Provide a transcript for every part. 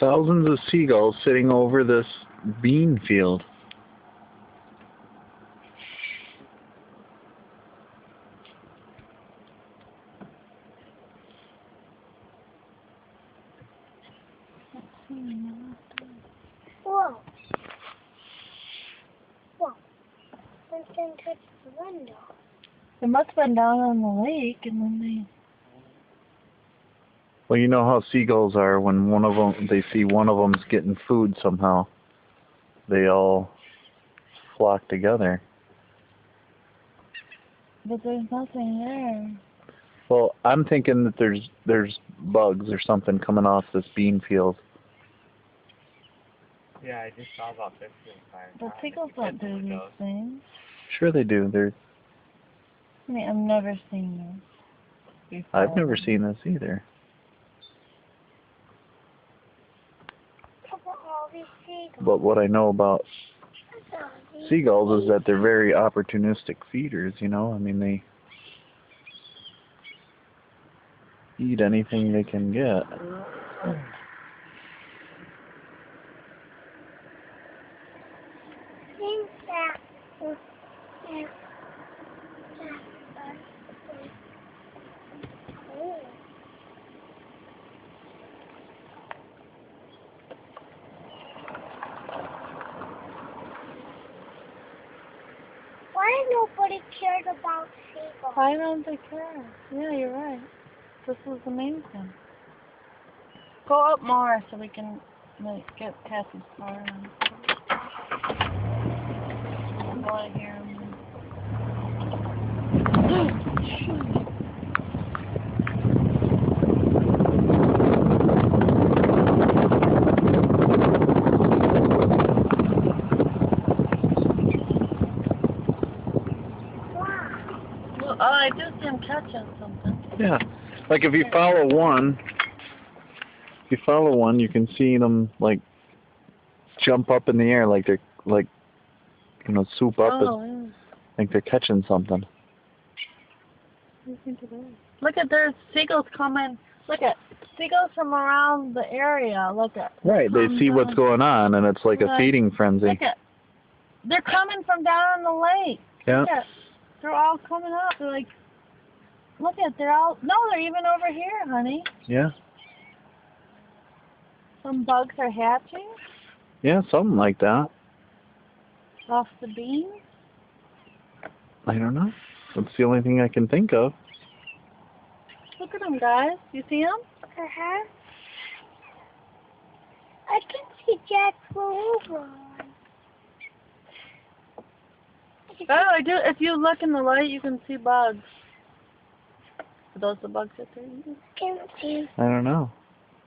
Thousands of seagulls sitting over this bean field. Whoa. Whoa. Something touched the window. They must have been down on the lake and then they... Well, you know how seagulls are when one of them, they see one of them's getting food somehow. They all flock together. But there's nothing there. Well, I'm thinking that there's bugs or something coming off this bean field. Yeah, I just saw about 15 fire. But seagulls don't do these things. Sure they do. I mean, I've never seen this before. I've never seen this either. But what I know about seagulls is that they're very opportunistic feeders, you know? I mean, they eat anything they can get. Why nobody cared about seagulls? Why don't they care? Yeah, you're right. This is amazing. Go up more so we can like get Cassie's car. I want to hear them. Oh, I do see him catching something. Yeah. Like if you follow one, you can see them like jump up in the air like they're like, you know, swoop up and like they're catching something. What do you think it is? Look at, there's seagulls coming. Look at seagulls from around the area. Look at. Right, they see what's going on and it's like a feeding frenzy. Look at, they're coming from down on the lake. Yeah. Look at, they're all coming up. They're like, look at, they're all, no, they're even over here, honey. Yeah. Some bugs are hatching. Yeah, something like that. Off the beans. I don't know. That's the only thing I can think of. Look at them, guys. You see them? Uh-huh. I can see Jack over. Oh, I do. If you look in the light, you can see bugs. Are those the bugs that they're eating? Can see. I don't know.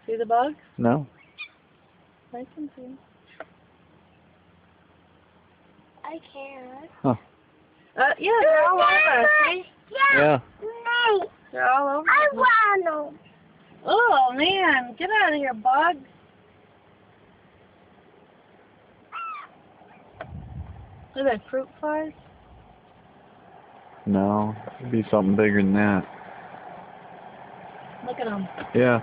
See the bugs? No. I can see. I can. Huh. Yeah, they're all over. See? Yeah. Nice. They're all over. I want them. Oh, man. Get out of here, bugs. Are they fruit flies? No. It'd be something bigger than that. Look at them. Yeah.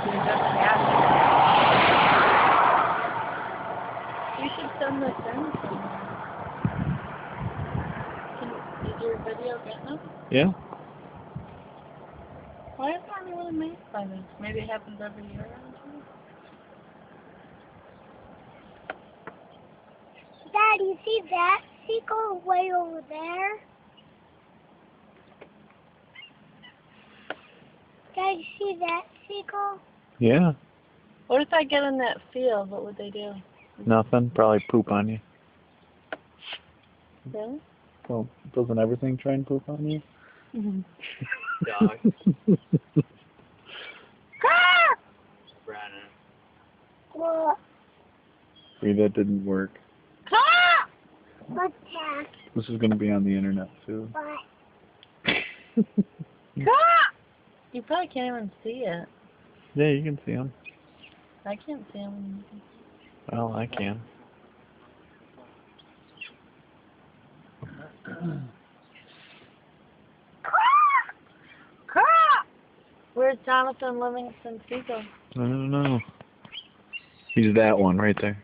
They're just happy. You should send this in somewhere. Is your video getting them? Yeah. Why is that really made by this? Maybe it happens every year or something? Dad, you see that seagull way over there? Dad, you see that seagull? Yeah. What if I get in that field? What would they do? Nothing. Probably poop on you. Really? Well, doesn't everything try and poop on you? Mm-hmm. Dog. Brandon. What? See, that didn't work. What's that? This is going to be on the internet soon. What? You probably can't even see it. Yeah, you can see them. I can't see them. Well, I can. Where's Jonathan Livingston Seagull? I don't know. He's that one right there.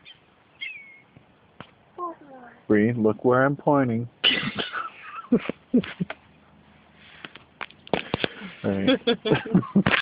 Bree, look where I'm pointing. All right.